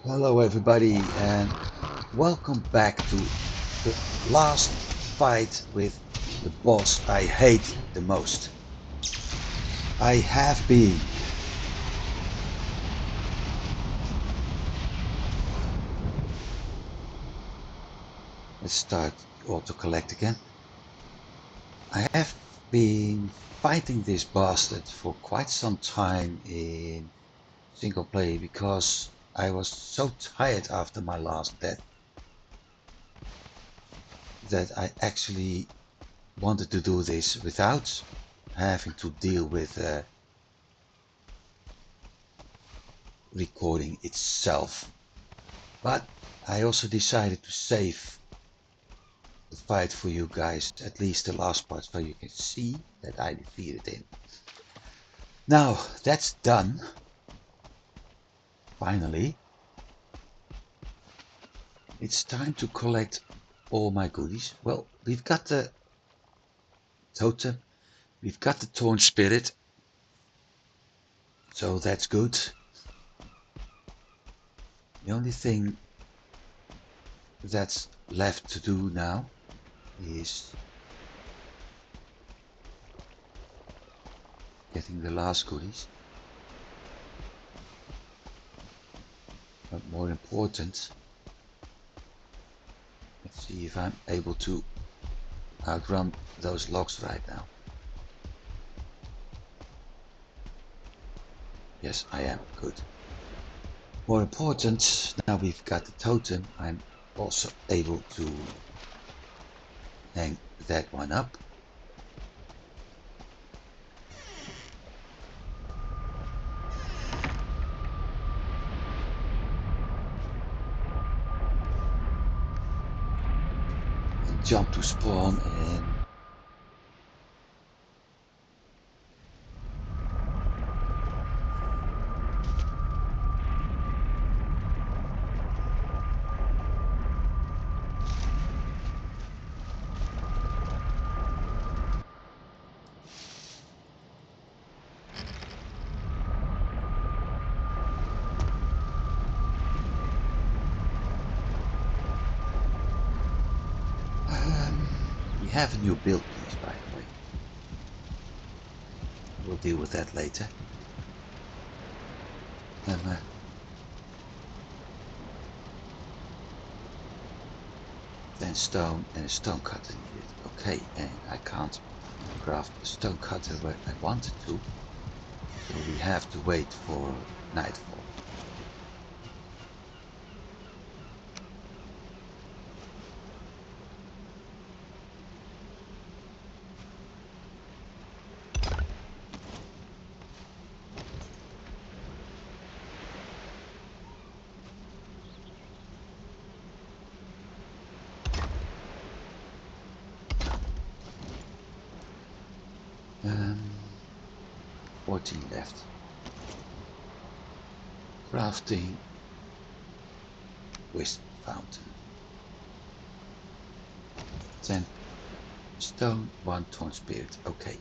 Hello everybody and welcome back to the last fight with the boss I hate the most. I have been. Let's start auto collect again. I have been fighting this bastard for quite some time in single play because I was so tired after my last death that I actually wanted to do this without having to deal with recording itself. But I also decided to save the fight for you guys, at least the last part, so you can see that I defeated him. Now that's done. Finally, it's time to collect all my goodies. Well, we've got the totem, we've got the torn spirit, so that's good. The only thing that's left to do now is getting the last goodies. But more important, let's see if I'm able to outrun those logs right now. Yes, I am. Good. More important, now we've got the totem, I'm also able to hang that one up. And jump to spawn and we have a new build piece, by the way. We'll deal with that later. 10 stone and a stone cutter needed. Okay, and I can't craft a stone cutter where I wanted to, so we have to wait for nightfall. Um, 14 left. Crafting wisp fountain. 10 stone, 1 torn spirit. Okay.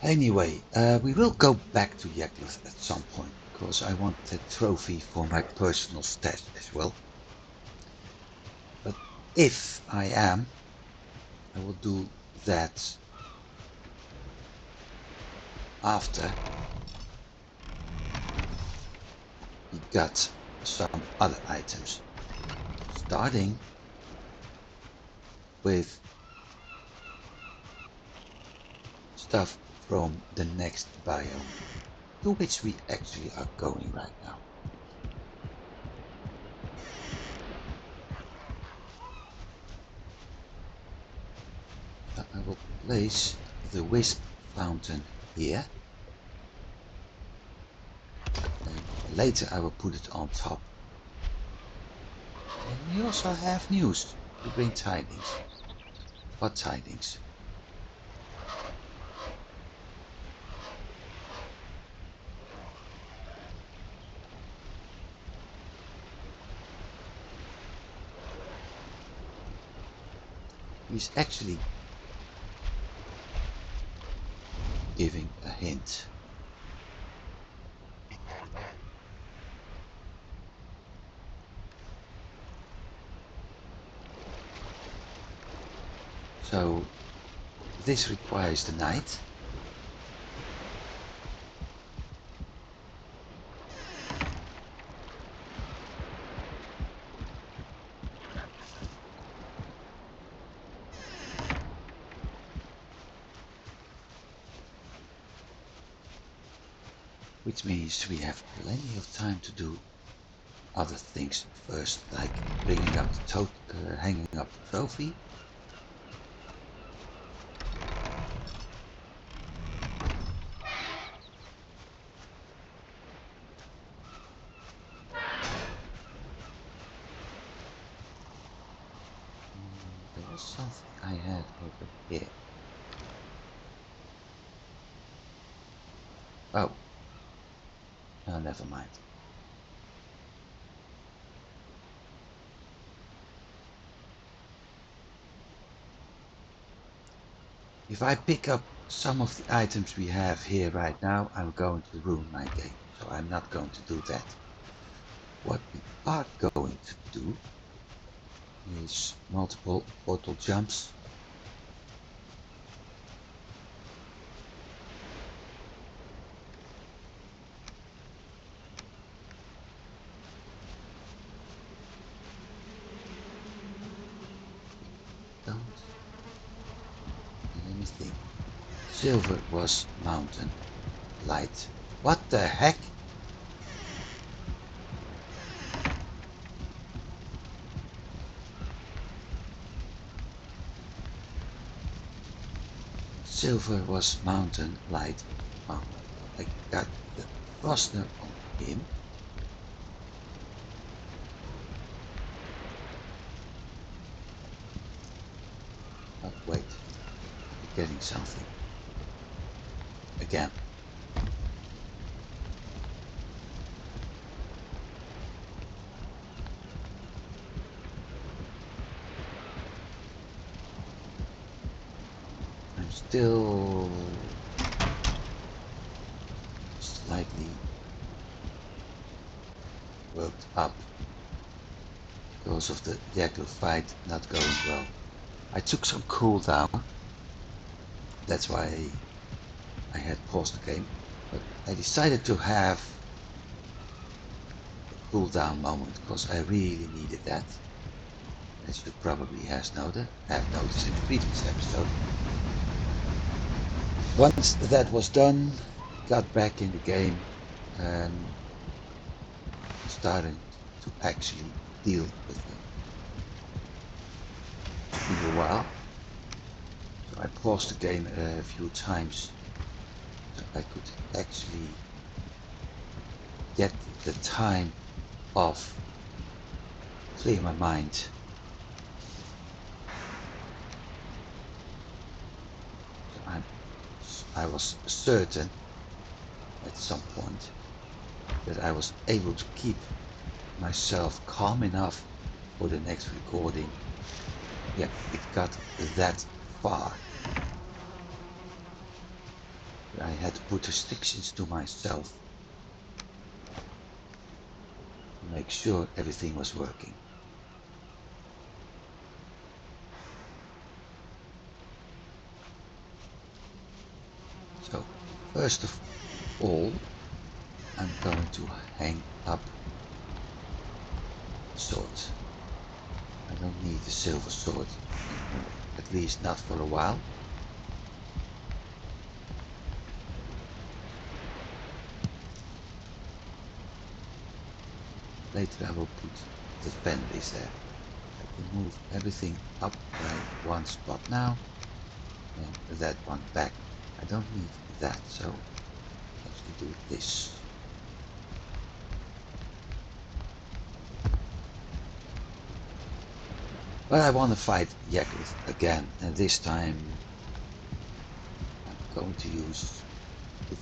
Anyway, we will go back to Yagluth at some point, because I want a trophy for my personal stat as well. But if I am, I will do that after we got some other items, starting with stuff from the next biome, to which we actually are going right now. So I will place the wisp fountain here. And later I will put it on top. And we also have news to bring tidings. What tidings? He's actually giving a hint. So this requires the knight. Which means we have plenty of time to do other things first, like bringing up the hanging up the trophy. There was something I had over here. Oh, no, never mind. If I pick up some of the items we have here right now, I'm going to ruin my game, so I'm not going to do that. What we are going to do is multiple portal jumps. Don't let me think. Silver was mountain light. What the heck? Silver was mountain light. Oh, I got the thruster on him. Oh, wait. I'm getting something. Again. I'm still slightly worked up because of the Yagluth fight not going well. I took some cooldown. That's why I had paused the game. But I decided to have a cooldown moment because I really needed that. As you probably have noticed in the previous episode. Once that was done, got back in the game and started to actually deal with them. It took me a while, so I paused the game a few times so I could actually get the time off, clear my mind. So I was certain at some point that I was able to keep myself calm enough for the next recording. Yeah, it got that far. I had to put restrictions to myself to make sure everything was working. So, first of all, I'm going to hang up the sword. I don't need the silver sword, at least not for a while. Later I will put the fenways there. I can move everything up by one spot now and that one back. I don't need that, so actually do this. But I want to fight Yagluth again, and this time I'm going to use,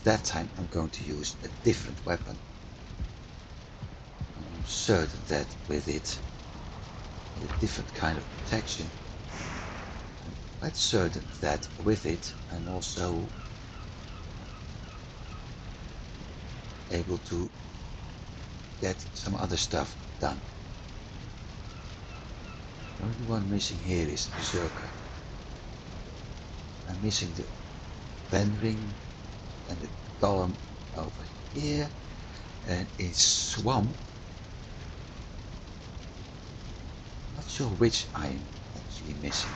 that time I'm going to use a different weapon. I'm certain that with it, a different kind of protection, I'm quite certain that with it I'm also able to get some other stuff done. The only one missing here is Berserker. I'm missing the Ven Ring and the Golem over here, and in Swamp, not sure which I'm actually missing.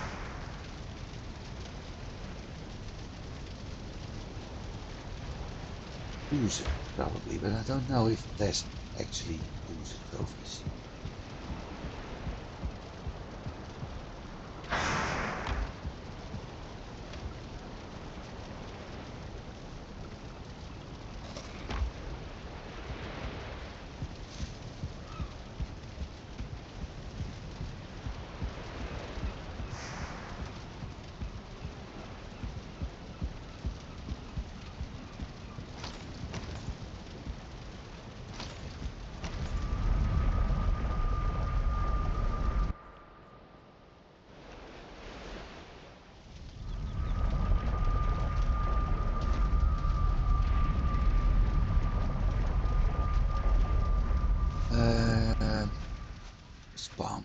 Ooze probably, but I don't know if there's actually Ooze trophies. Spawn.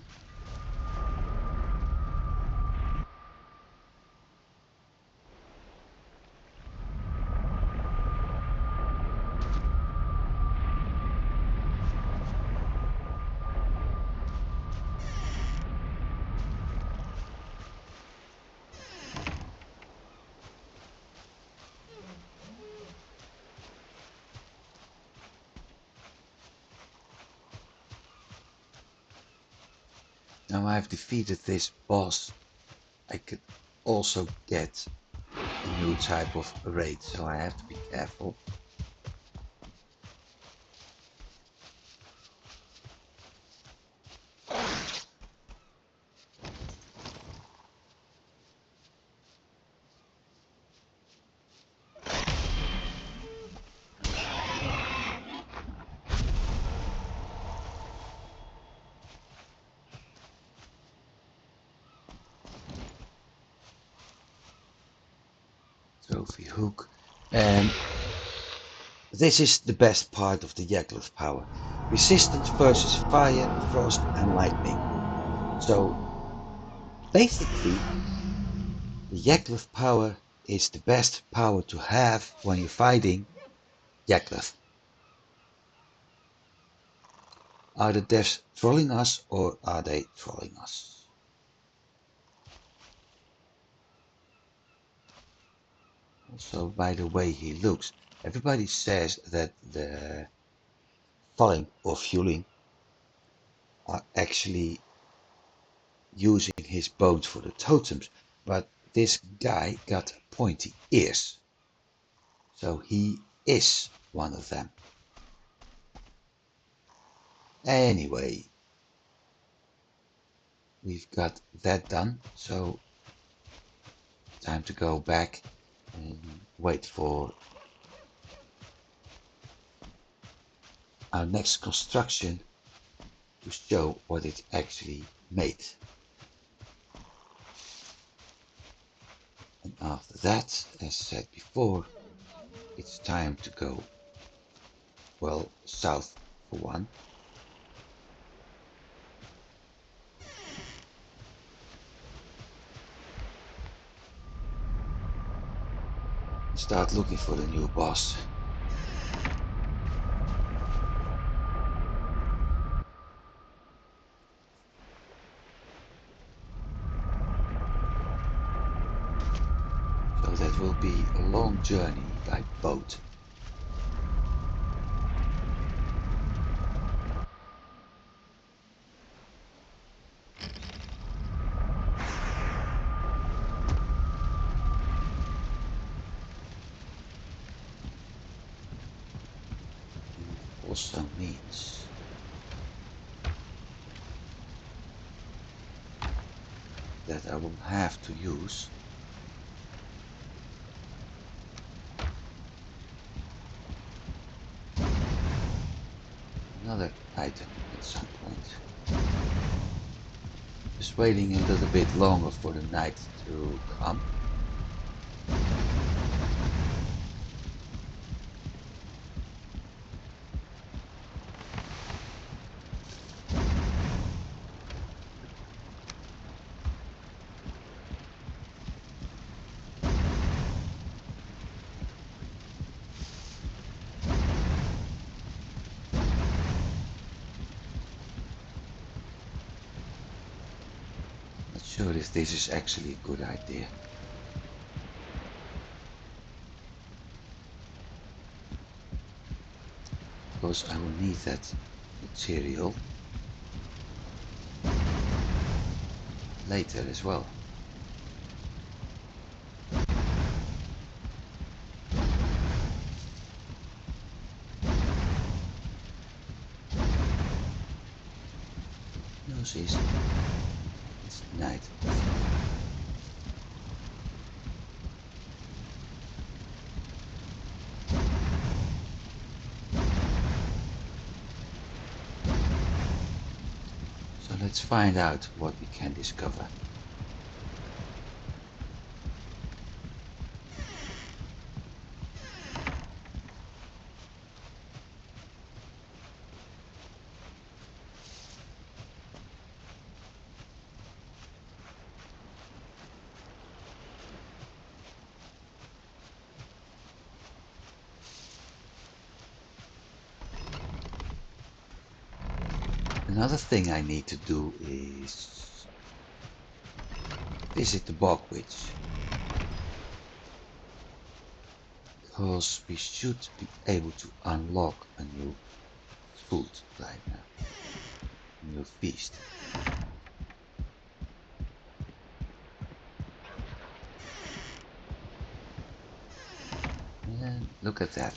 Now I've defeated this boss, I could also get a new type of raid, so I have to be careful. Trophy hook. And this is the best part of the Yagluth power. Resistance versus fire, frost and lightning. So basically the Yagluth power is the best power to have when you're fighting Yagluth. Are the devs trolling us or are they trolling us? Also, by the way he looks, everybody says that the falling or fueling are actually using his bones for the totems, but this guy got pointy ears, so he is one of them. Anyway, we've got that done, so time to go back and wait for our next construction to show what it actually made. And after that, as said before, it's time to go, well, south for one. Start looking for the new boss. So that will be a long journey by boat. also means that I will have to use another item at some point. Just waiting a little bit longer for the night to come. Not sure if this is actually a good idea. Because I will need that material later as well. Notice it's night. So let's find out what we can discover. Another thing I need to do is visit the bog witch, because we should be able to unlock a new food right now, a new feast. And look at that.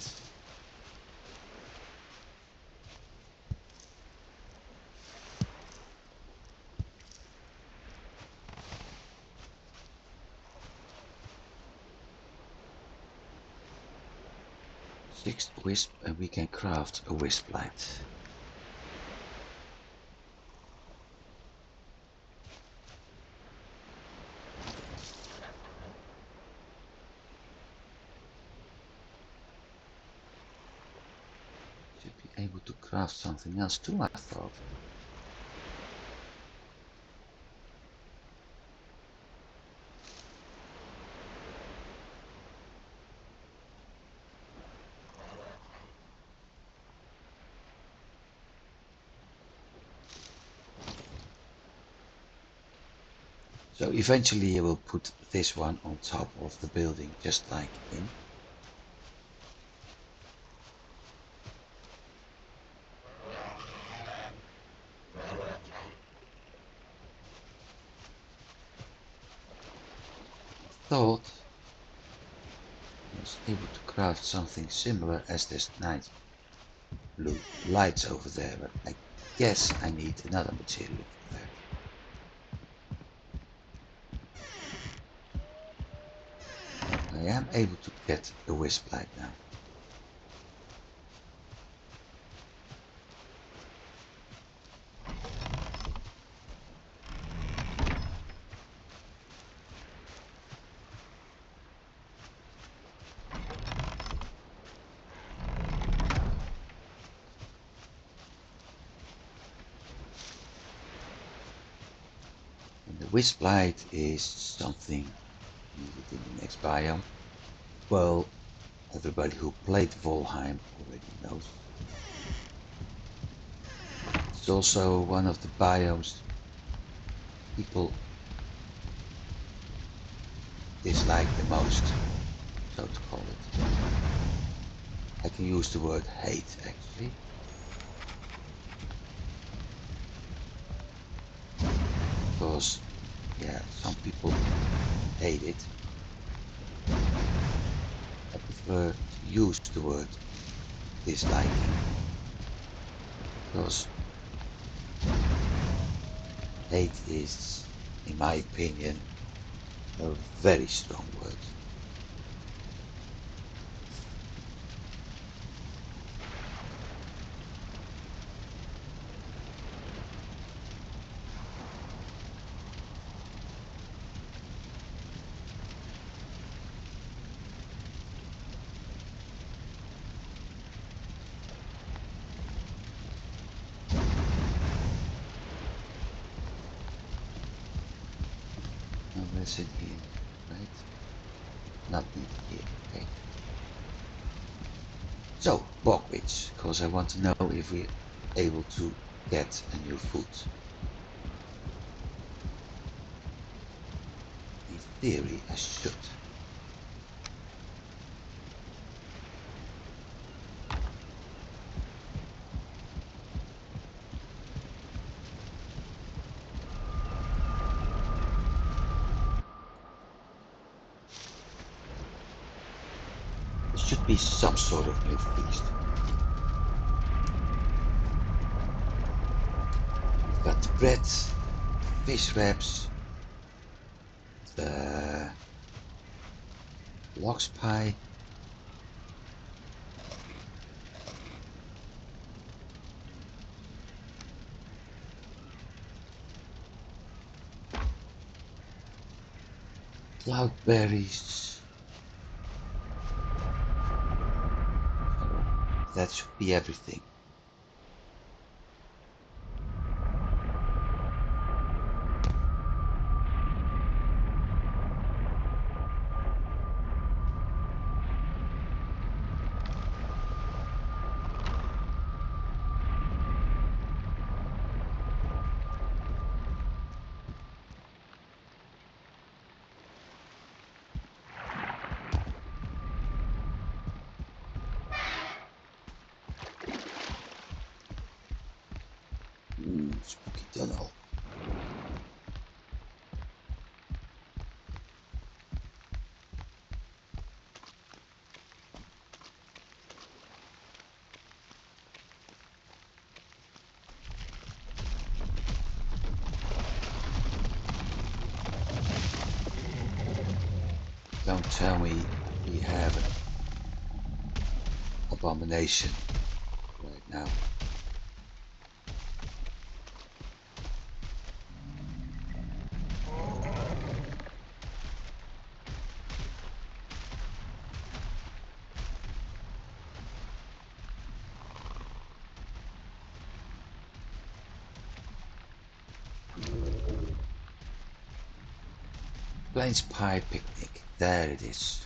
Six wisp and we can craft a wisp light. Should be able to craft something else too, I thought. So eventually I will put this one on top of the building, just like in. Thought I was able to craft something similar as this night blue lights over there, but I guess I need another material for that. I am able to get a wisp light now. And the wisp light is something needed in the next biome. Well, everybody who played Valheim already knows. It's also one of the biomes people dislike the most, so to call it. I can use the word hate actually. Because, yeah, some people hate it. I prefer to use the word disliking. Because hate is, in my opinion, a very strong word. Where's it here? Right? Not in here. Okay. So, Bogwitch, because I want to know if we're able to get a new food. In theory, I should. There should be some sort of new feast. We've got the bread, fish wraps, the lox pie, cloudberries. That should be everything. Spooky tunnel. Don't tell me we have an abomination right now. Plains Pie Picnic. There it is.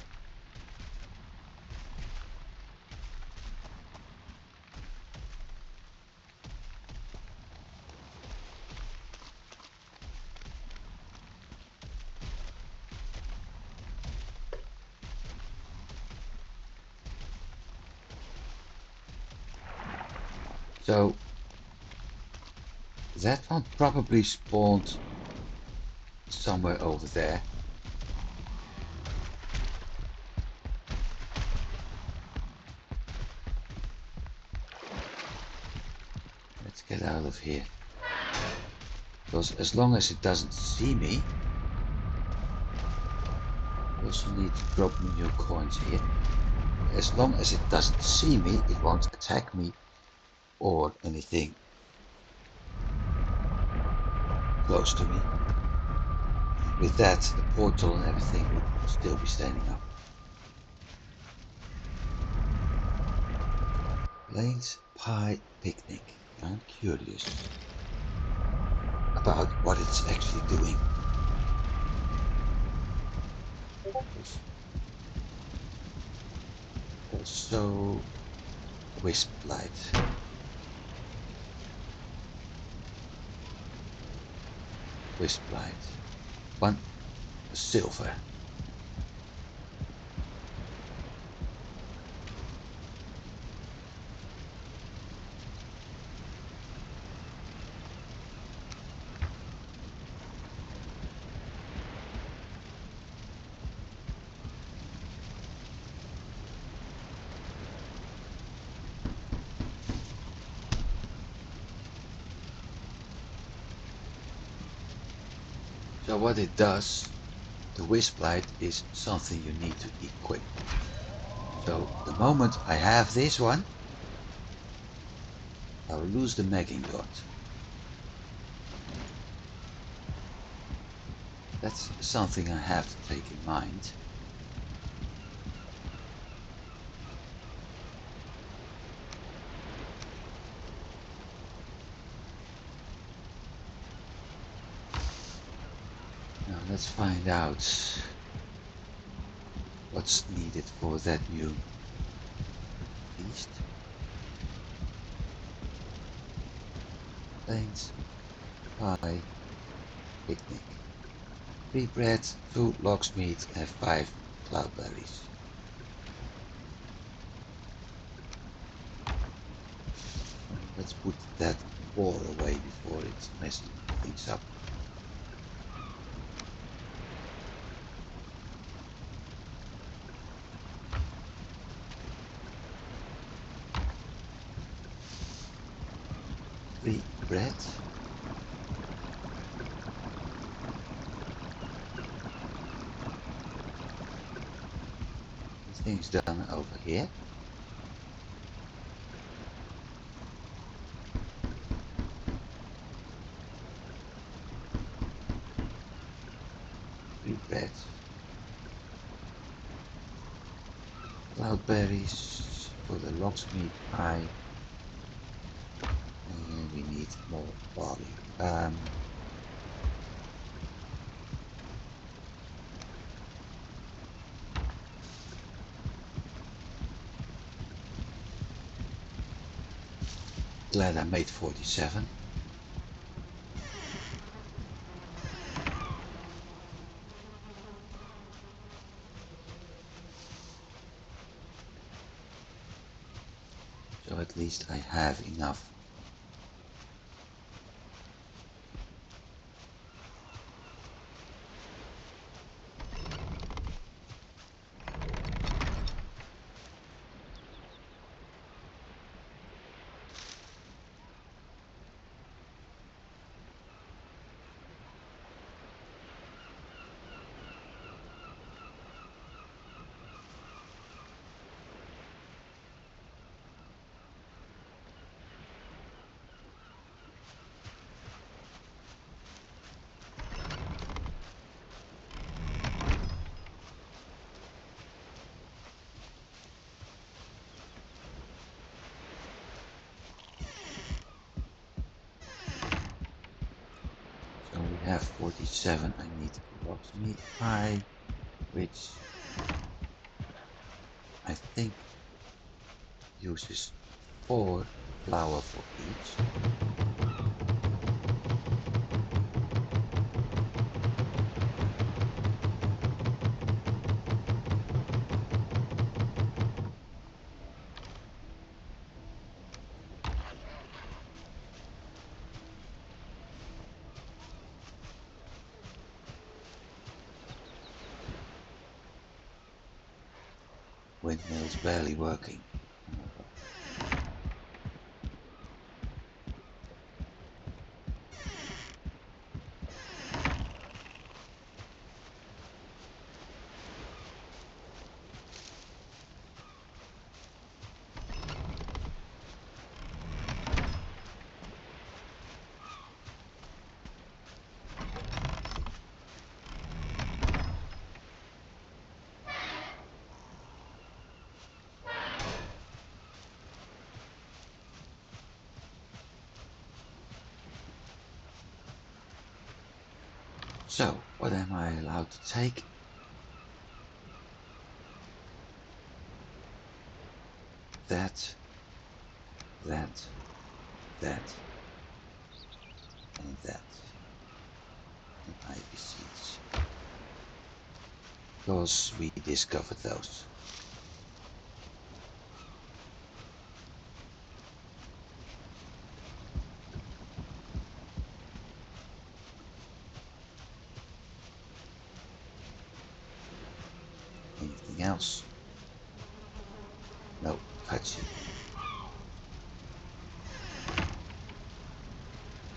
So that one probably spawned somewhere over there. Let's get out of here. Because as long as it doesn't see me, I also need to drop me new coins here. As long as it doesn't see me, it won't attack me or anything close to me. With that, the portal and everything would still be standing up. Plains Pie Picnic. I'm curious about what it's actually doing. Also, Wisp Light. Wisp Light. 1 silver. So what it does, the wisp light is something you need to equip. So the moment I have this one, I'll lose the magging dot. That's something I have to take in mind. Now let's find out what's needed for that new feast. Plains, pie, picnic. 3 bread, 2 lox meat and 5 cloudberries. Let's put that boar away before it's messing things up. Three bread. This thing's done over here. Bread, cloudberries for the lox meat pie, and we need more barley. Glad I made 47. So at least I have enough. So we have 47. I need lox meat pie, which I think uses 4 flour for each. Windmill's barely working. So, what am I allowed to take? That, that, that, and that. And ivy seeds. Because we discovered those. Anything else? No, touchy.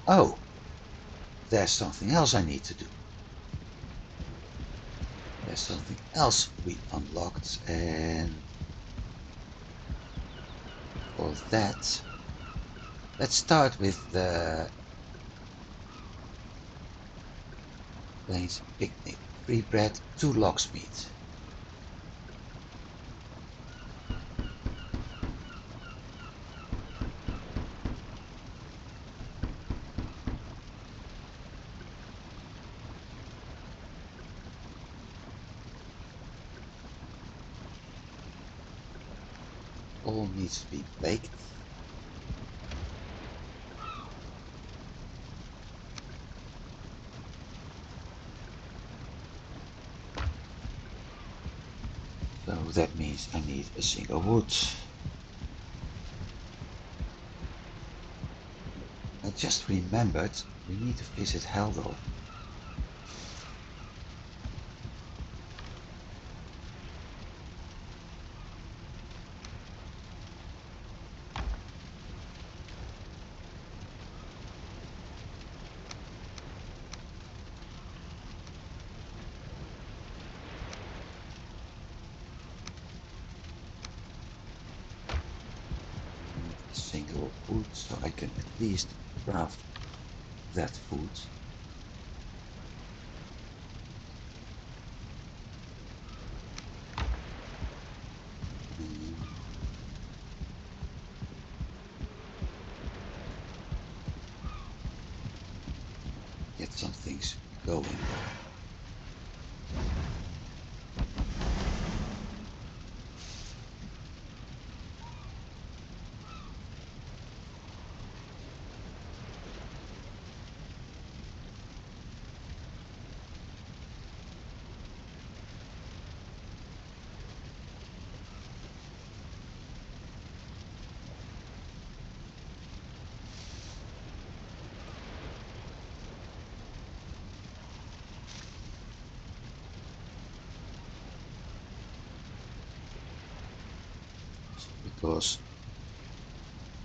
Oh, there's something else I need to do. there's something else we unlocked, and for that, let's start with the Plains Picnic. 3 bread, 2 logs meat. All needs to be baked. So that means I need a single wood. I just remembered we need to visit Heldor. Single food, so I can at least craft that food. Get some things going. Because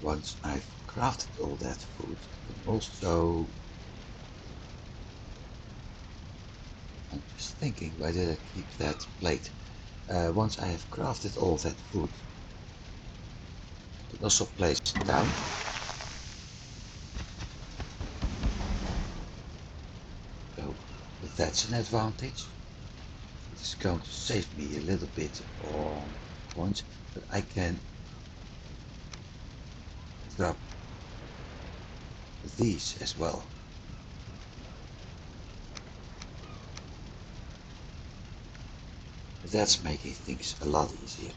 once I've crafted all that food, I can also... I'm just thinking, why did I keep that plate? Once I have crafted all that food, I can also place it down. So that's an advantage. It's going to save me a little bit on points, but I can drop these as well. That's making things a lot easier,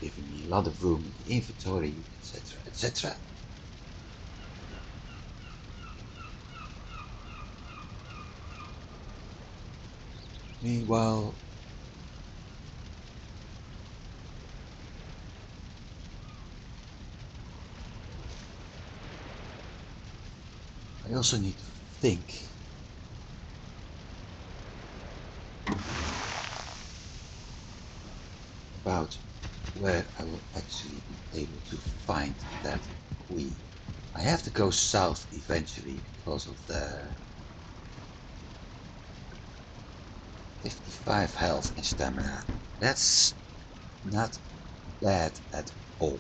giving me a lot of room in the inventory, etc, etc. Meanwhile, I also need to think about where I will actually be able to find that queen. I have to go south eventually because of the 55 health and stamina. That's not bad at all.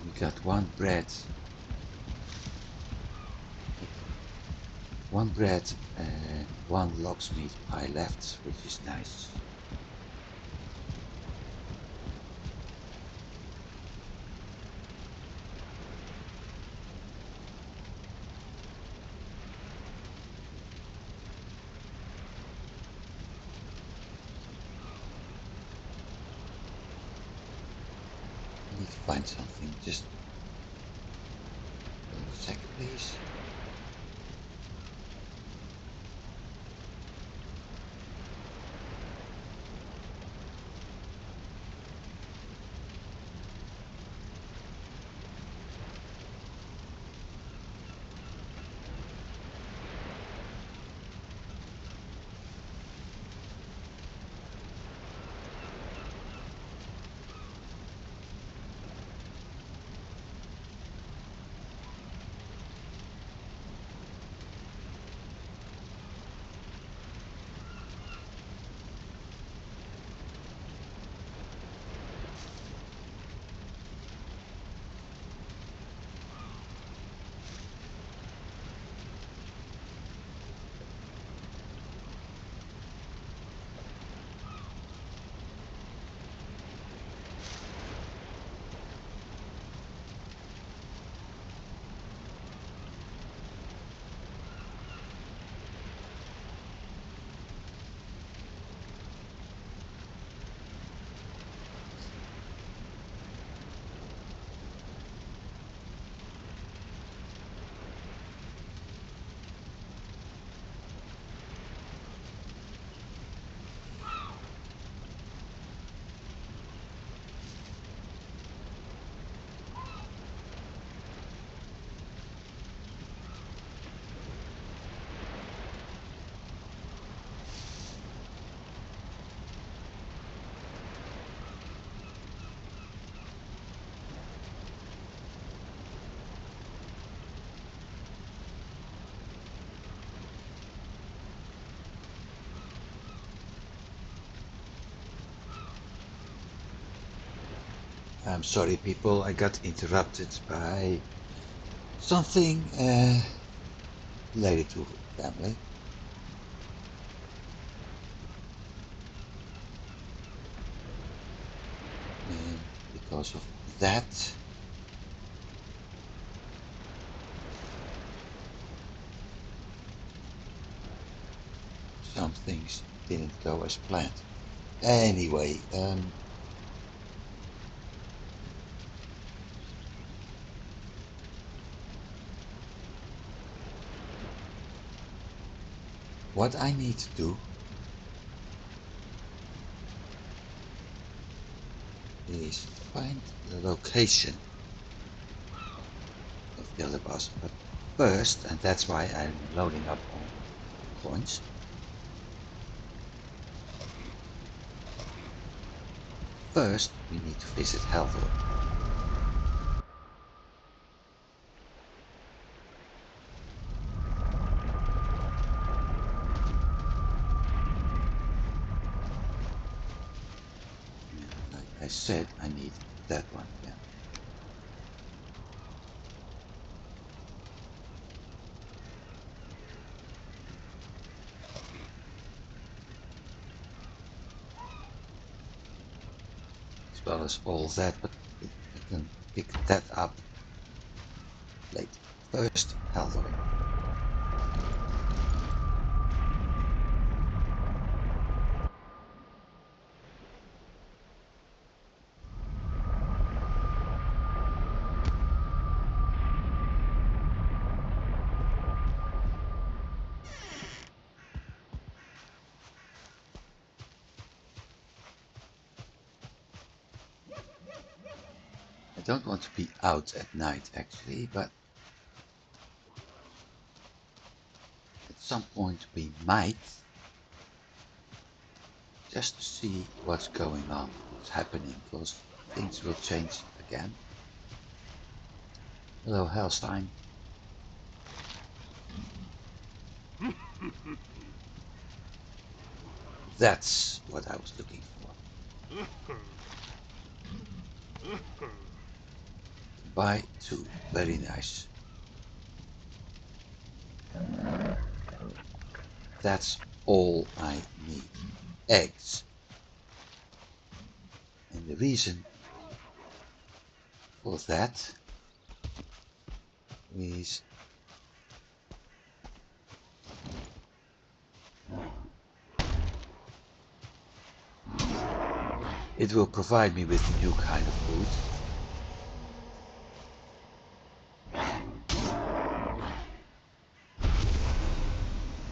We got one bread and one locksmith pie left, which is nice. I need to find something, just a second please. I'm sorry, people. I got interrupted by something related to family. And because of that, some things didn't go as planned. Anyway, what I need to do is find the location of the other boss. But first, and that's why I'm loading up on coins. First, we need to visit Haldor. Like I said, I need that one. Yeah. As well as all that, but I can pick that up later. First, Haldor. I don't want to be out at night actually, but at some point we might, just to see what's going on, what's happening, because things will change again. Hello, Hellstein. That's what I was looking for. Buy two. Very nice. That's all I need. Eggs. And the reason for that is it will provide me with a new kind of food.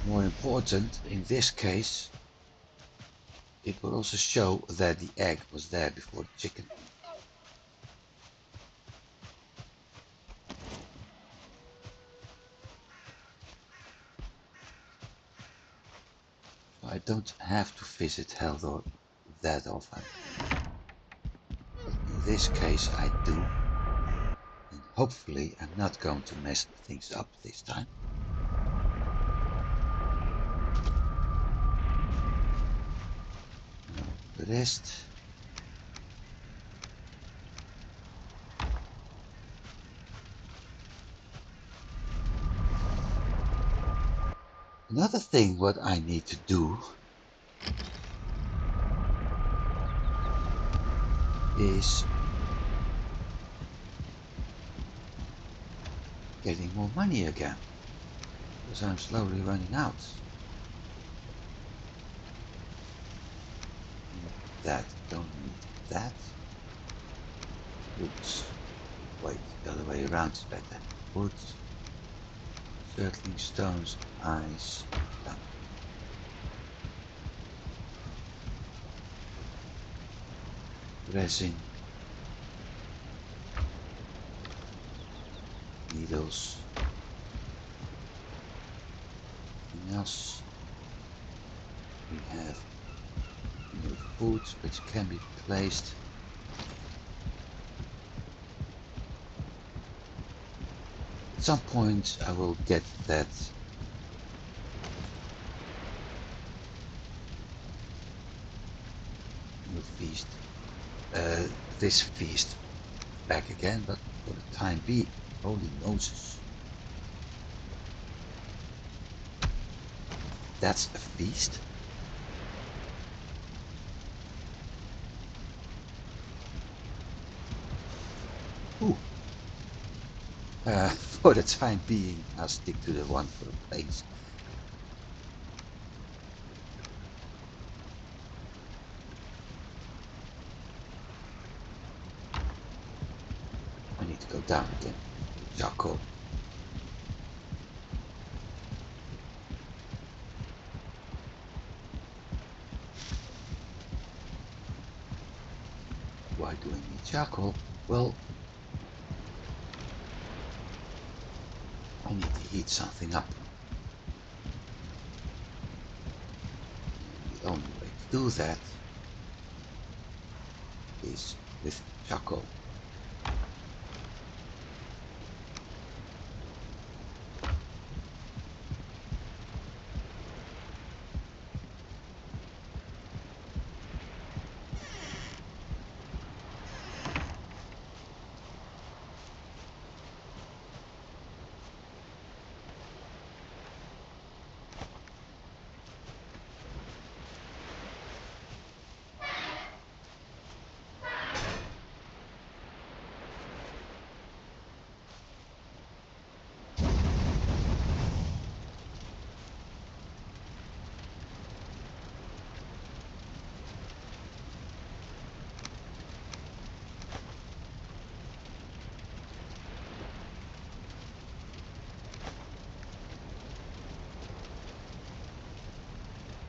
More important, in this case, it will also show that the egg was there before the chicken. So I don't have to visit Haldor that often. In this case I do. And hopefully I'm not going to mess things up this time. The rest. Another thing what I need to do is getting more money again, because I'm slowly running out. That, don't need that. Woods. Wait, the other way around is better. Woods, circling stones, ice, done. Resin, needles, anything else. We have new foods which can be placed. At some point I will get that new feast, this feast back again, but for the time being, holy Moses. That's a feast? Ooh. For the time being, I'll stick to the one for the plains. I need to go down again. Charcoal. Why do I need charcoal? Well, I need to heat something up. The only way to do that is with charcoal.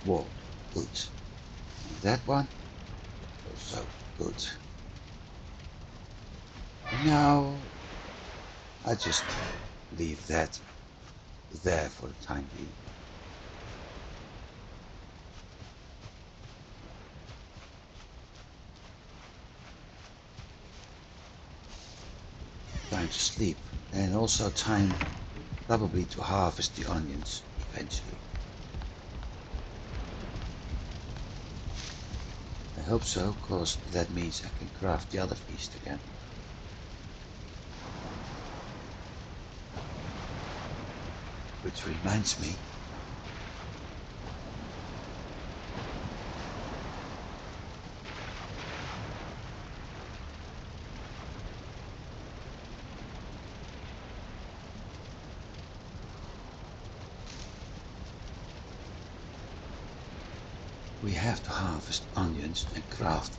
Whoa, good. That one, also good. Now, I just leave that there for the time being. Time to sleep, and also time probably to harvest the onions eventually. I hope so, cause that means I can craft the other feast again. Which reminds me, we have to harvest onions and craft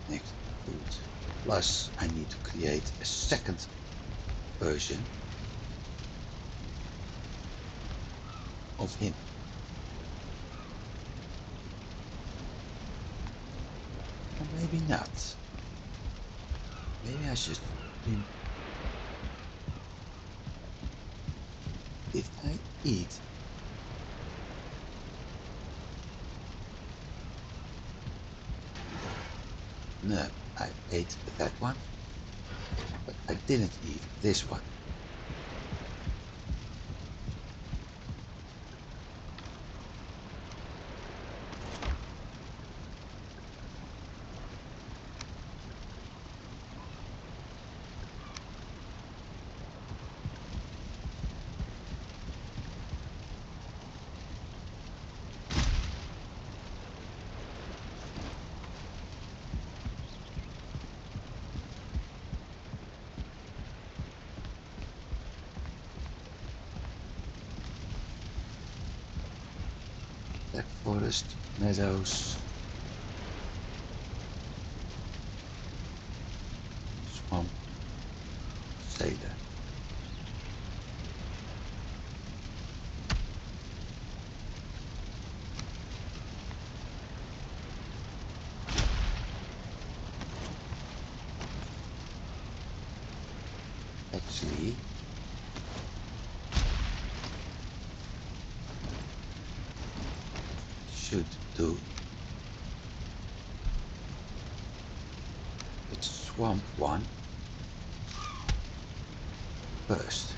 next food. Plus, I need to create a second version of him. Or maybe not. Maybe I should him. Did I eat? No, I ate that one, but I didn't eat this one. Black forest, meadows, swamp, stay there. Actually, should do the swamp one first.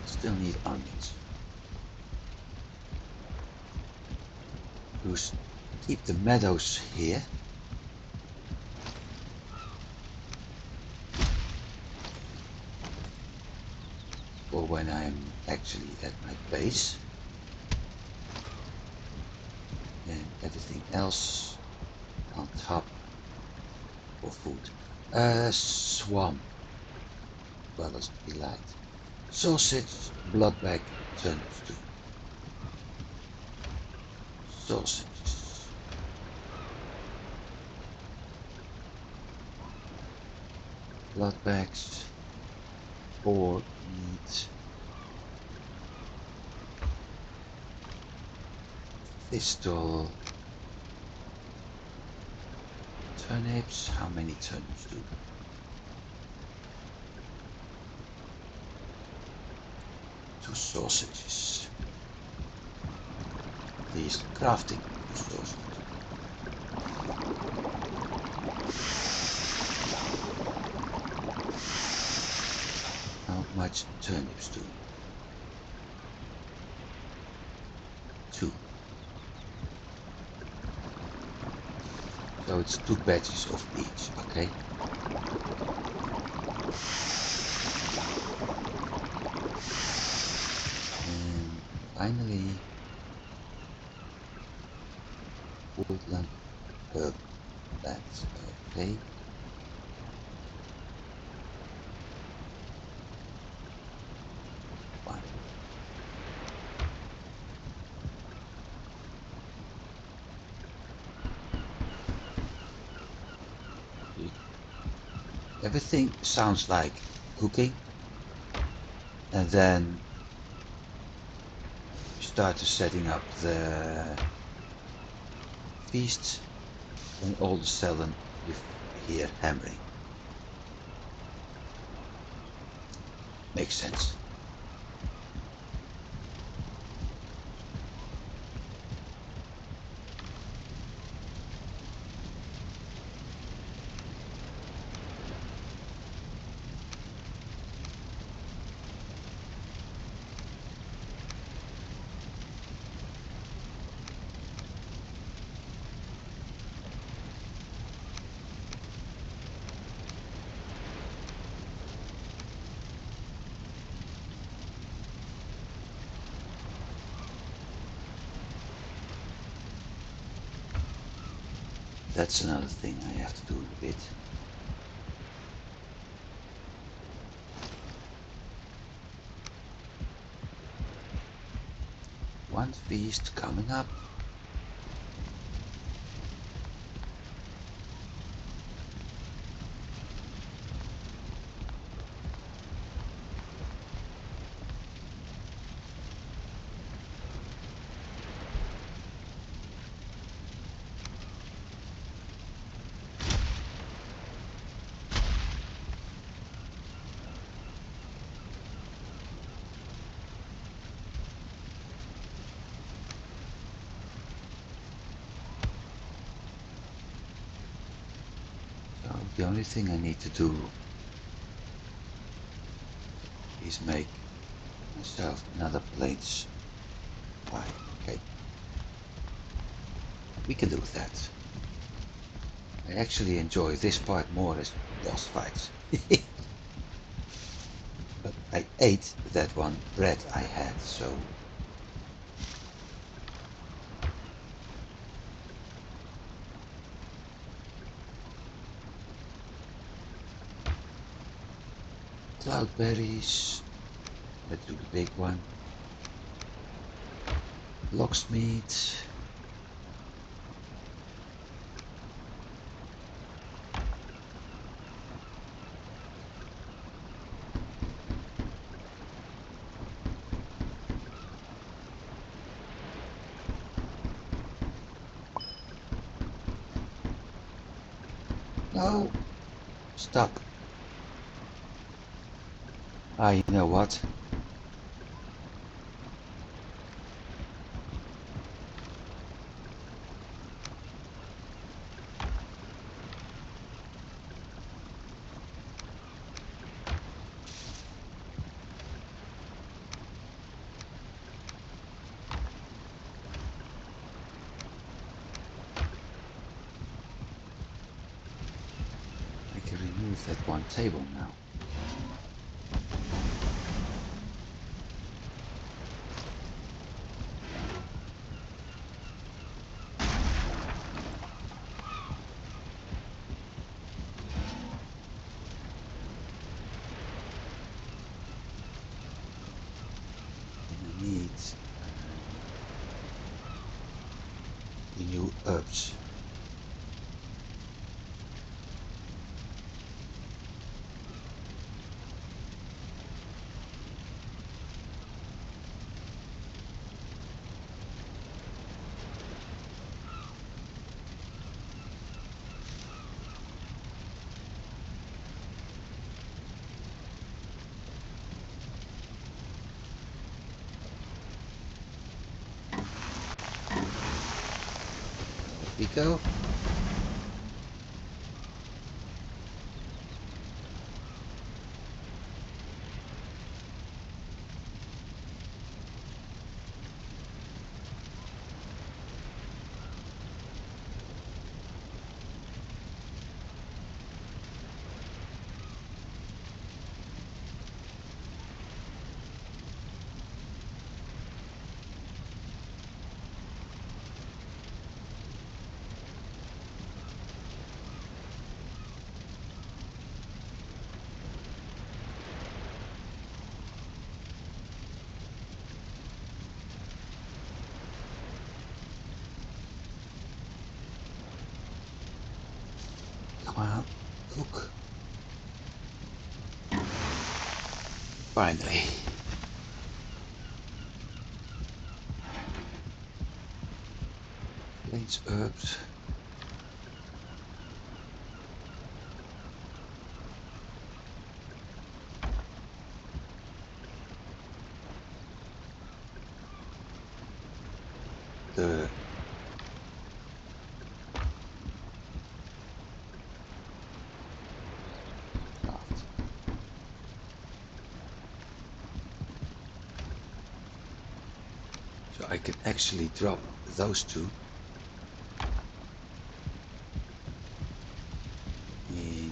Still need onions. Who's keep the meadows here. For when I'm actually at my base. And everything else on top for food. Swamp. Well as delight. Sausage, bloodbag, turnip stew. Sausages. Bloodbags. Boar meat. Pistol. Turnips. How many turnips do? Two sausages. These crafting sausages. How much turnips do? Two. So it's two batches of each, okay? And finally, woodland herb. That's okay. Fine. Everything sounds like cooking, and then you start to setting up the feasts, and all of a sudden you hear hammering. Makes sense. That's another thing I have to do in a bit. One feast coming up. So the only thing I need to do is make myself another plains pie. Okay, we can do that. I actually enjoy this part more as boss fights. But I ate that one bread I had, so cloudberries. Let's do the big one. Locksmeat. No, stop. Ah, you know what? that one table now. And I need the new herbs. We go. Come on, cook. Finally. Plains herbs. The craft. So I can actually drop those two in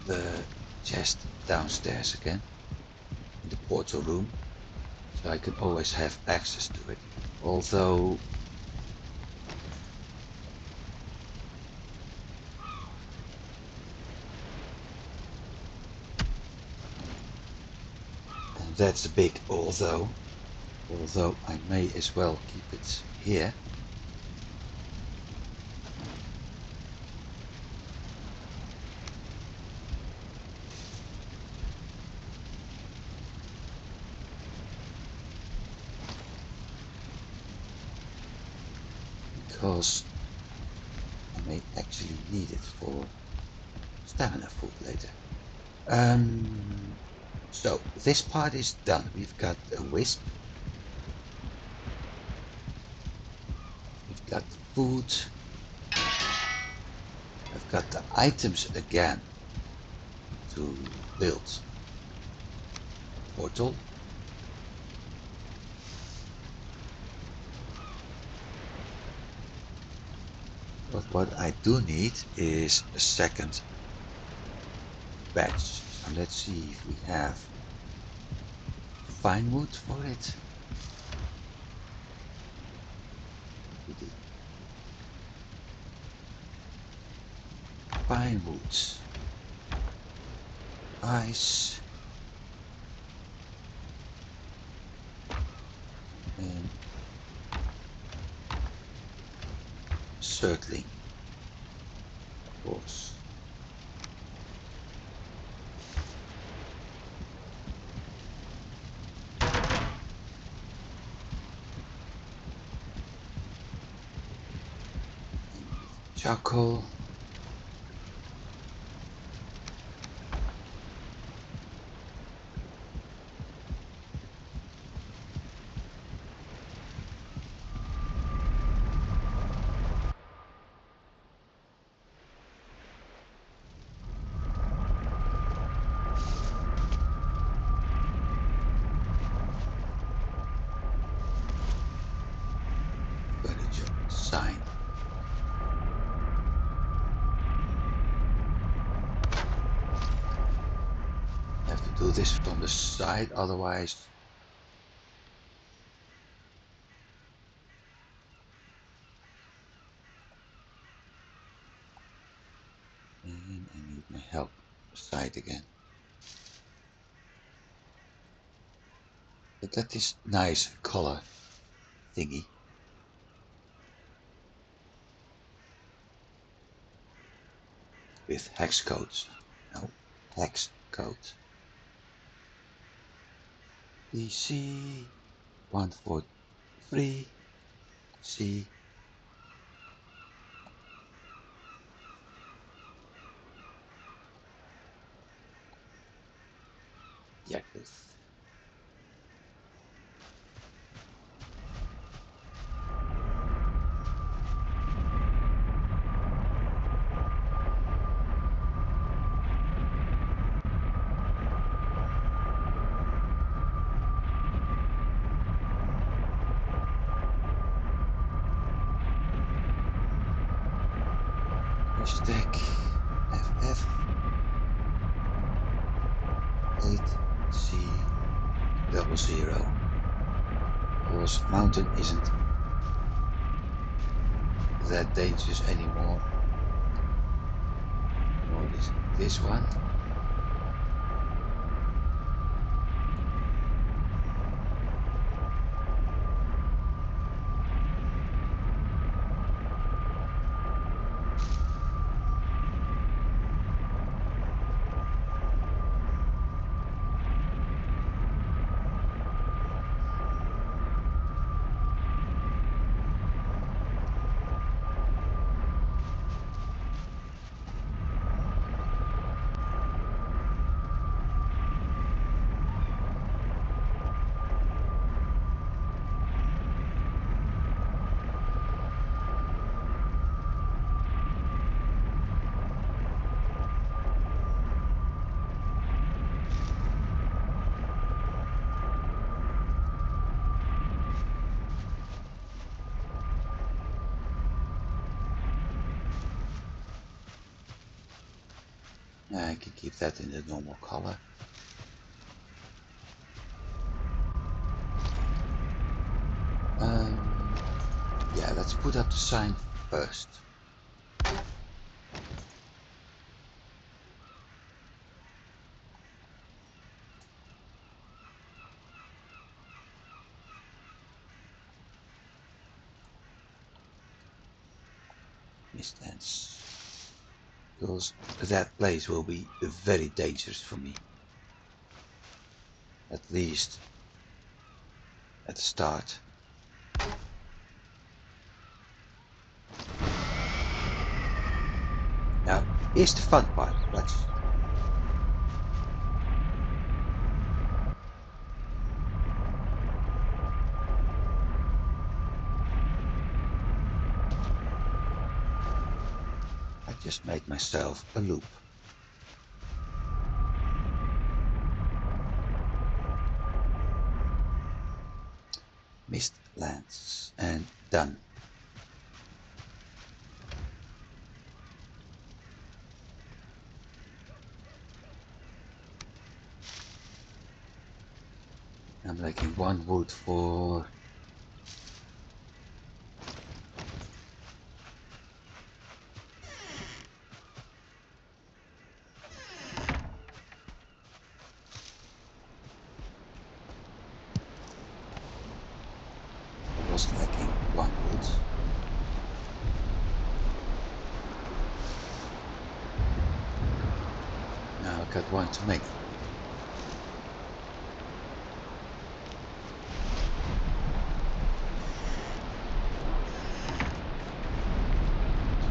the chest downstairs again, in the portal room, so I can always have access to it. Although and that's a big although I may as well keep it here. Because I may actually need it for stamina food later. So this part is done. We've got a wisp. We've got the food. I've got the items again to build portal. But what I do need is a second batch. So let's see if we have fine wood for it. We do. Pine woods, ice, and circling, of course. Charcoal. Furniture, sign. this from the side, otherwise. And I need my help side again. Look at this nice color thingy. With hex codes. No, hex code. DC 143 C. Yagluth. Hashtag FF 8C00. Because mountain isn't that dangerous anymore. Nor is this one. I can keep that in the normal color. Yeah, let's put up the sign first. Mistlands. Because that place will be very dangerous for me. At least at the start. Now, here's the fun part. Watch. I just made myself a loop. Mistlands and done. I'm making one wood for I was lacking one wood. Now I got one to make.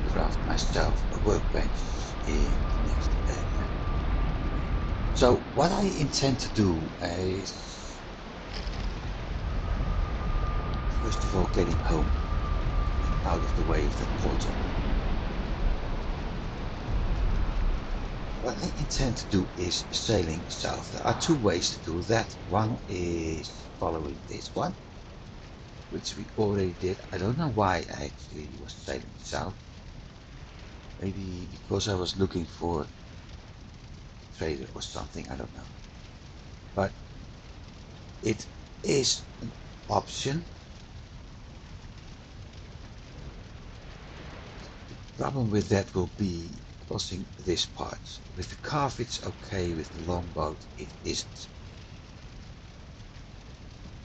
Craft myself a workbench in the next area. So what I intend to do is first of all getting home out of the way of the portal. What I intend to do is sailing south. There are two ways to do that. One is following this one, which we already did. I don't know why I actually was sailing south. Maybe because I was looking for a trader or something, I don't know. but it is an option. The problem with that will be crossing this part. With the calf it's okay, with the longboat it isn't.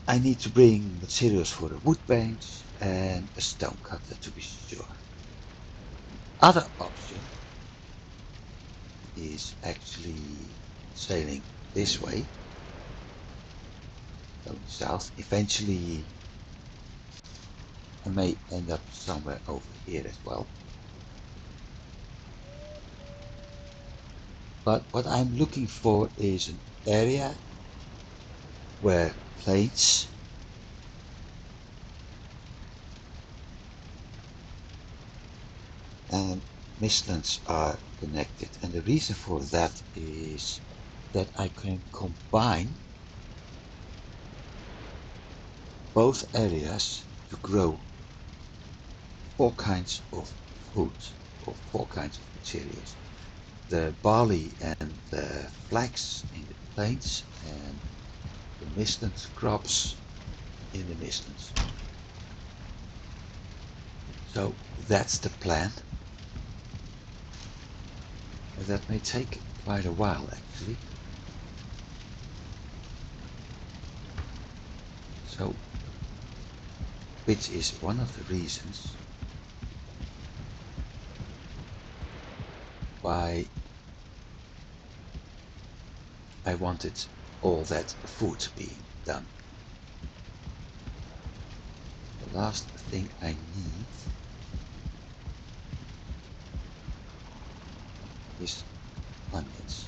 I need to bring materials for a wood bench and a stone cutter to be sure. Other option is actually sailing this way, going south. Eventually I may end up somewhere over here as well. But what I'm looking for is an area where plains and Mistlands are connected, and the reason for that is that I can combine both areas to grow 4 kinds of food or 4 kinds of materials. The barley and the flax in the plains and the Mistlands crops in the Mistlands. So that's the plan. But that may take quite a while actually. So, which is one of the reasons why I wanted all that food being done. The last thing I need is onions.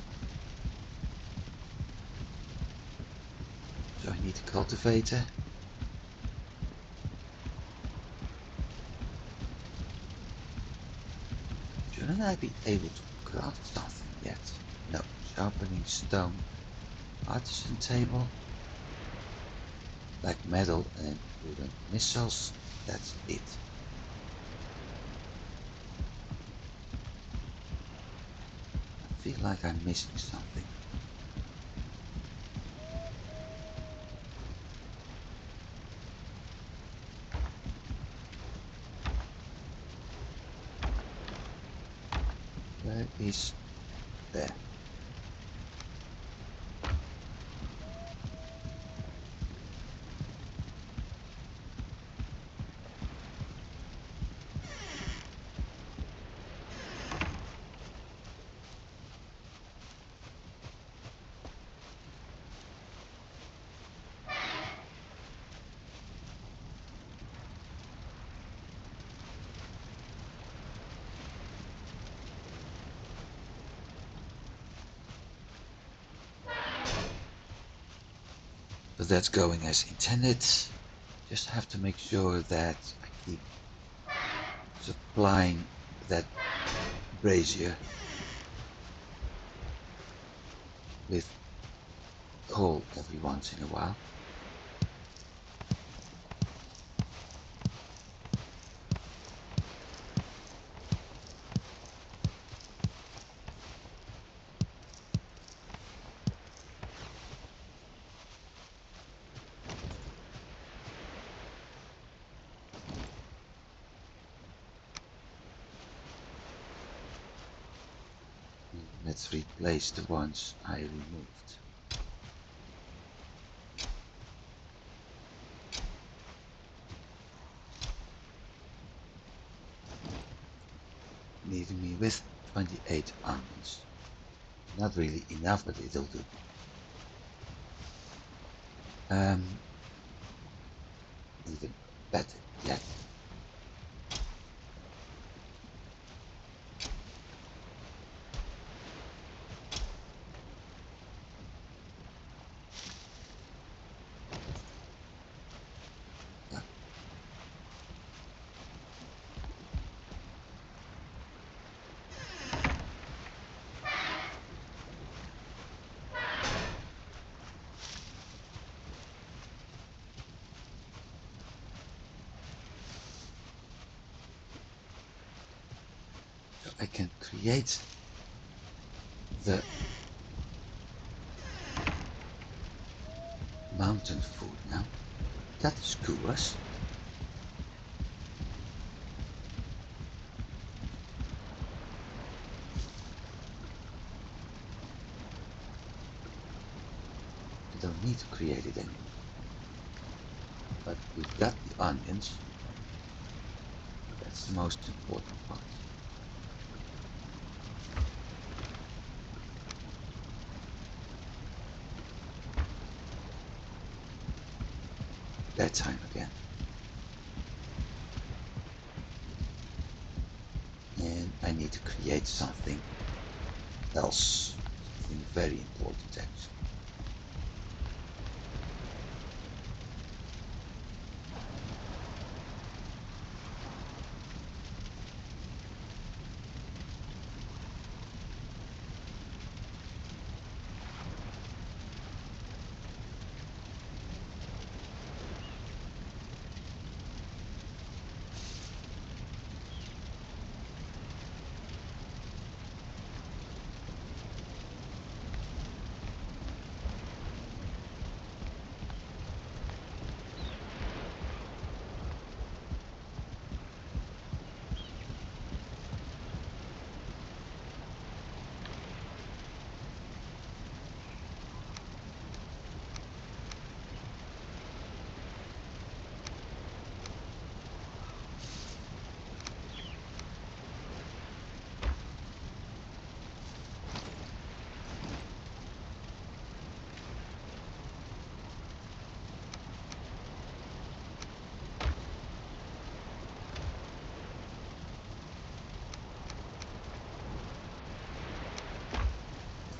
So I need a cultivator. Shouldn't I be able to craft something yet? No. Sharpening stone. Artisan table. Black metal and wooden missiles. That's it. I feel like I'm missing something. Where is there? So that's going as intended. Just have to make sure that I keep supplying that brazier with coal every once in a while. Let's replace the ones I removed. Leaving me with 28 onions. Not really enough, but it'll do. Even better yet. So I can create the mountain food now. Got the skewers. I don't need to create it anymore. But we've got the onions. That's the most important part. That time again. And I need to create something else. Something very important actually.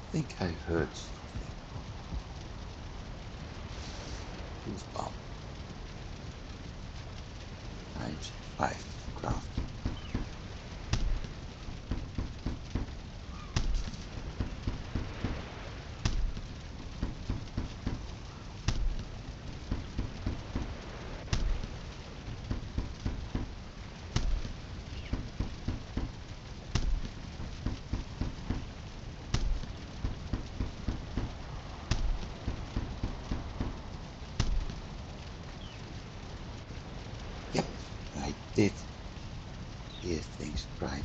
I think I heard something. Who's bomb? Times 5 craft. Yep, I did hear things right.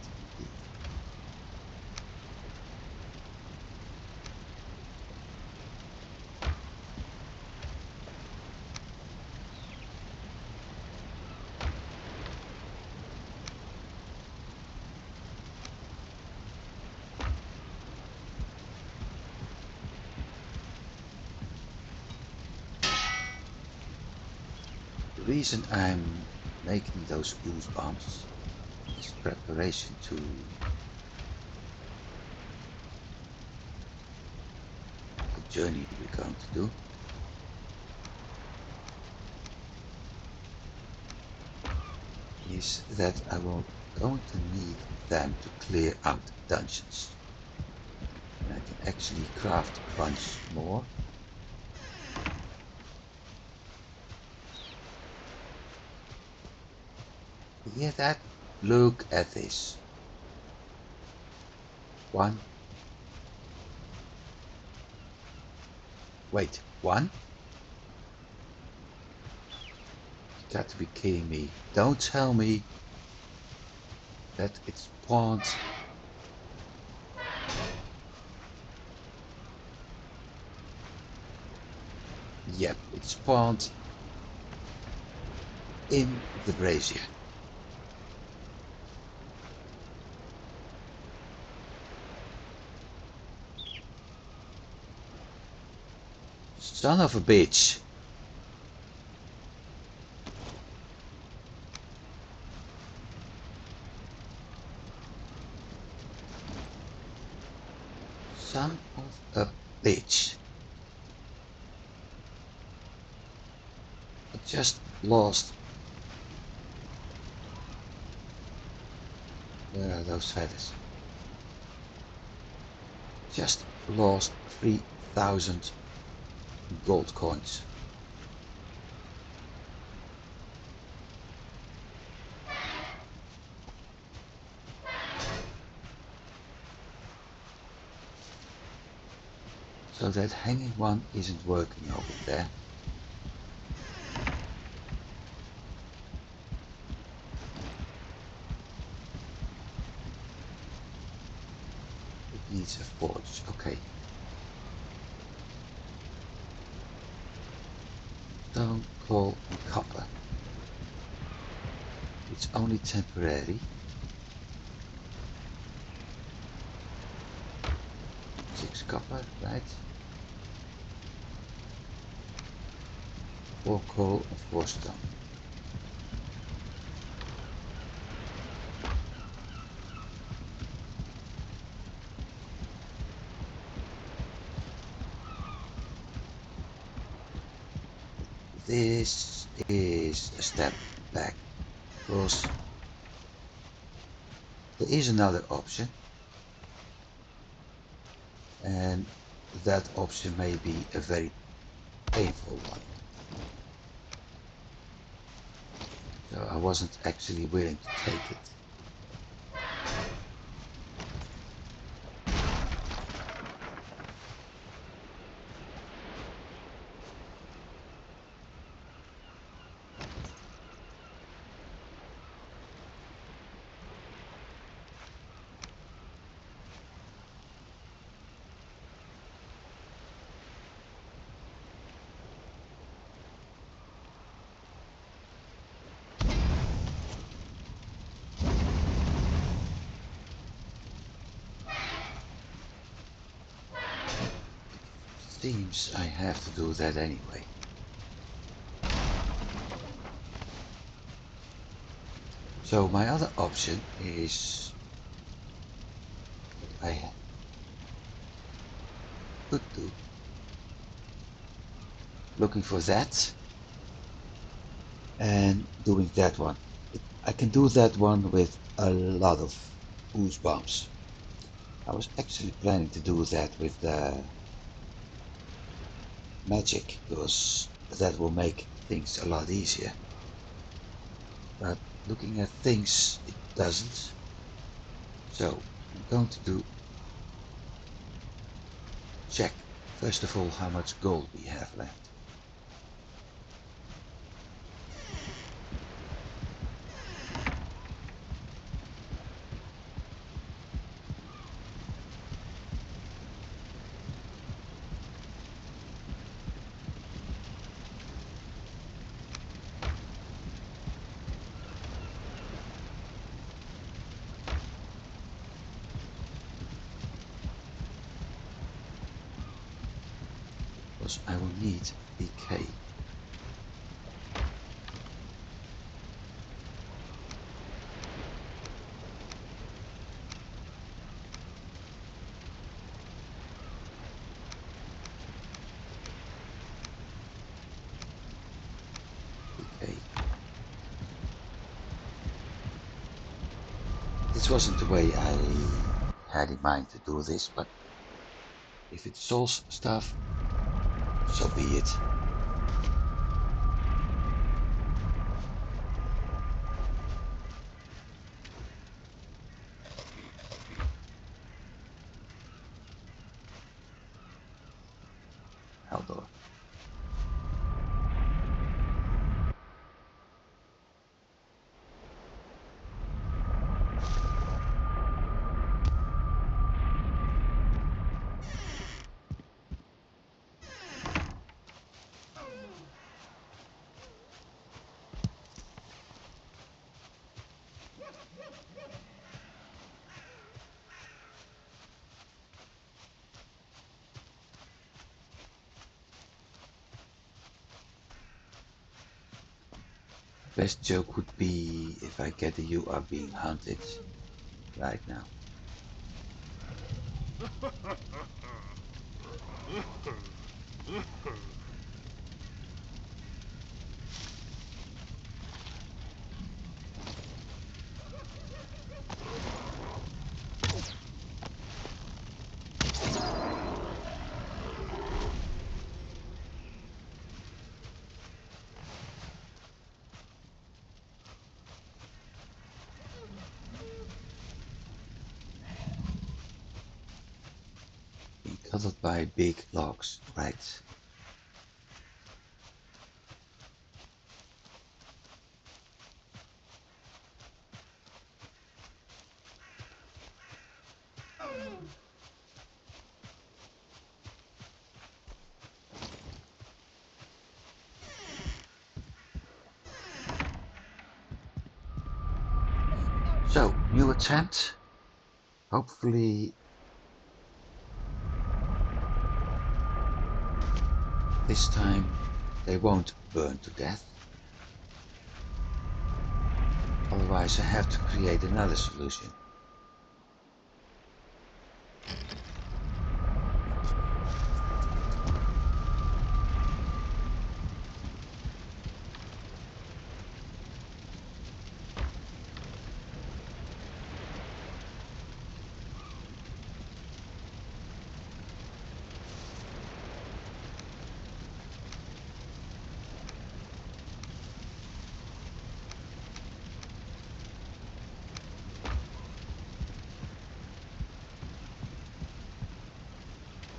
The reason I'm making those ooze bombs is preparation to the journey we're going to do. Is that I will going to need them to clear out dungeons. And I can actually craft a bunch more. You hear that? Look at this. One. Wait, one? You got to be kidding me. Don't tell me that it's spawned. Yep, it spawned in the brazier. Son of a bitch. Son of a bitch. I just lost. Where are those feathers? Just lost 3,000 gold coins. So that hanging one isn't working over there. needs a forge. Okay. Stone, coal and copper. It's only temporary. 6 copper, right? 4 coal and 4 stone. This is a step back because there is another option, and that option may be a very painful one. So I wasn't actually willing to take it. Seems I have to do that anyway. So my other option is what I could do. Looking for that and doing that one. I can do that one with a lot of ooze bombs. I was actually planning to do that with the magic because that will make things a lot easier. But looking at things, it doesn't. So I'm going to do check first of all how much gold we have left. Because I will need decay. This wasn't the way I had in mind to do this, but if it solves stuff, so be it. Haldor. Best joke would be if I get the you are being hunted right now. Being covered by big logs, right? So, new attempt. Hopefully this time they won't burn to death. Otherwise I have to create another solution.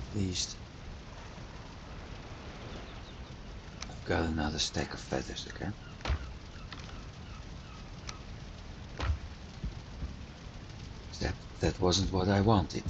At least I've got another stack of feathers again. Except that wasn't what I wanted.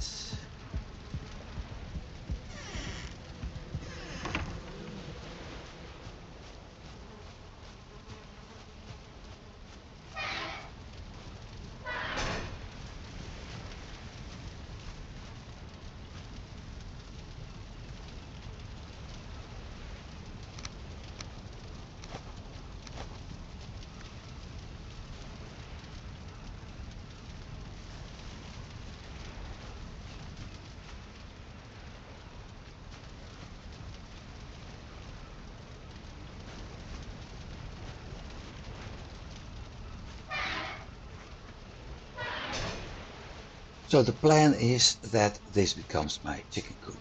So the plan is that this becomes my chicken coop.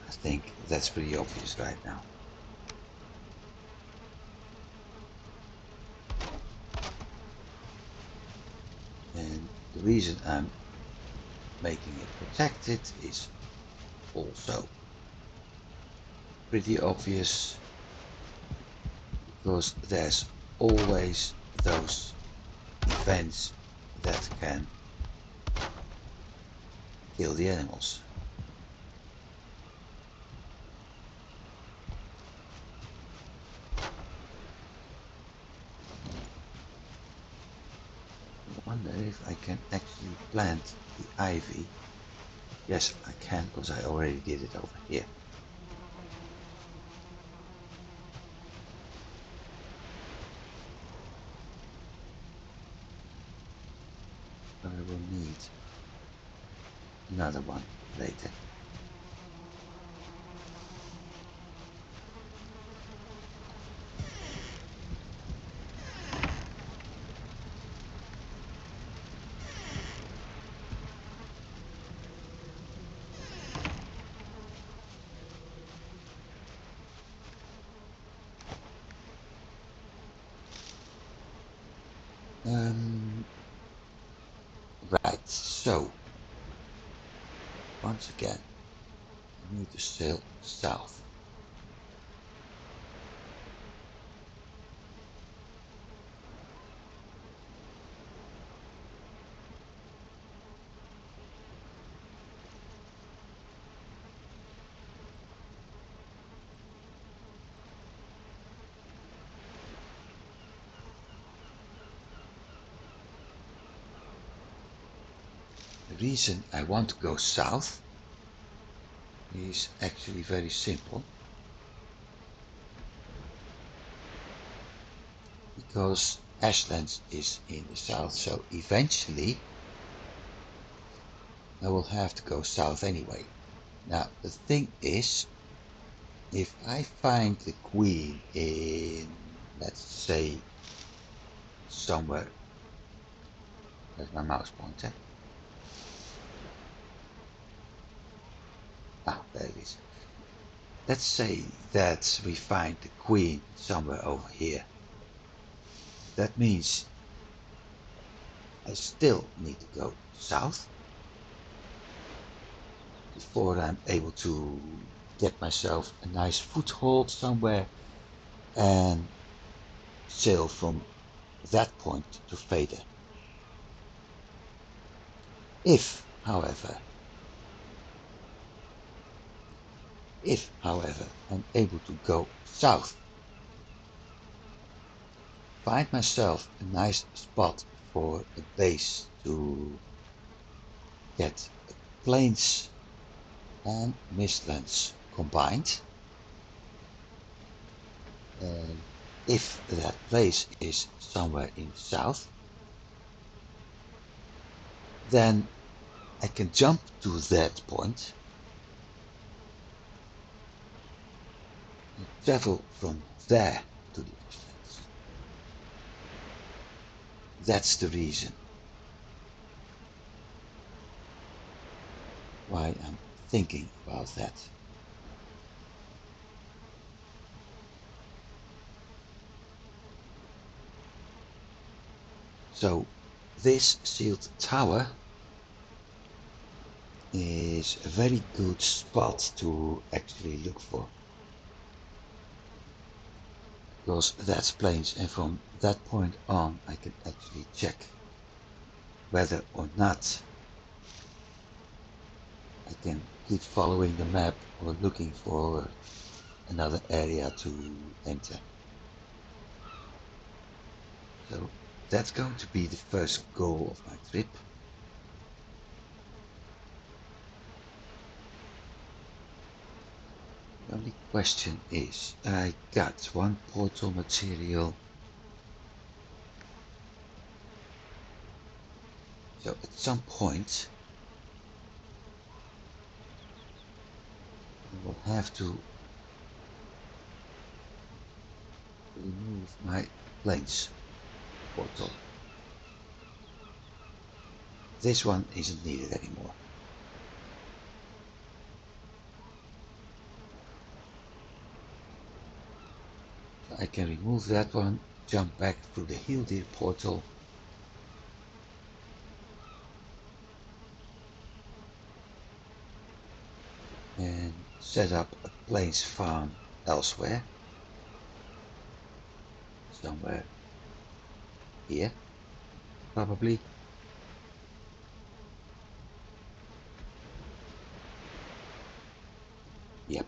I think that's pretty obvious right now. And the reason I'm making it protected is also pretty obvious, because there's always those events that can kill the animals. I wonder if I can actually plant the ivy. Yes, I can, because I already did it over here. But I will need another one later. Right, so once again, I need to sail south. The reason I want to go south is actually very simple. Because Ashlands is in the south, so eventually I will have to go south anyway. Now the thing is, if I find the queen in, let's say, somewhere, there's my mouse pointer. Ah, there it is. Let's say that we find the queen somewhere over here. That means I still need to go south before I'm able to get myself a nice foothold somewhere and sail from that point to Vader. If, however, I'm able to go south, find myself a nice spot for a base to get plains and Mistlands combined. And if that place is somewhere in the south, then I can jump to that point and travel from there to the Mistlands. That's the reason why I'm thinking about that. So this sealed tower is a very good spot to actually look for, because that's plains, and from that point on I can actually check whether or not I can keep following the map or looking for another area to enter. So that's going to be the first goal of my trip. The only question is, I got one portal material, so at some point I will have to remove my plains portal. This one isn't needed anymore. So I can remove that one, jump back through the Hildir portal, and set up a plains farm elsewhere, somewhere here probably. Yep.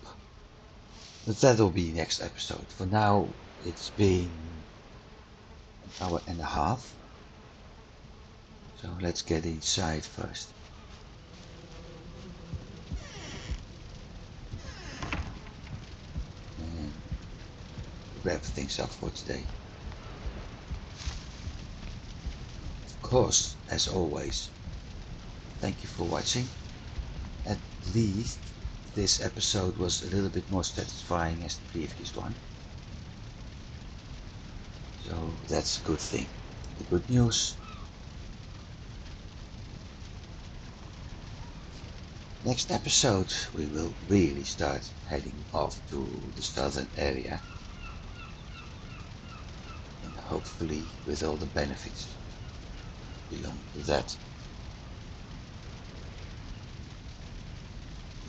But that'll be next episode. For now, it's been an hour and a half. So let's get inside first. And wrap things up for today. Of course, as always, thank you for watching. At least this episode was a little bit more satisfying as the previous one. So that's a good thing. The good news: next episode we will really start heading off to the southern area, and hopefully with all the benefits belonging to that.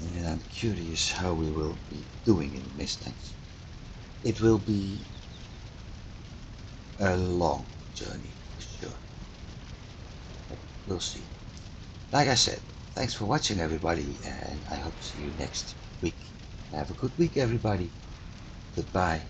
And I'm curious how we will be doing in the Mistlands. It will be a long journey for sure, but we'll see. Like I said, thanks for watching everybody, and I hope to see you next week. Have a good week everybody. Goodbye.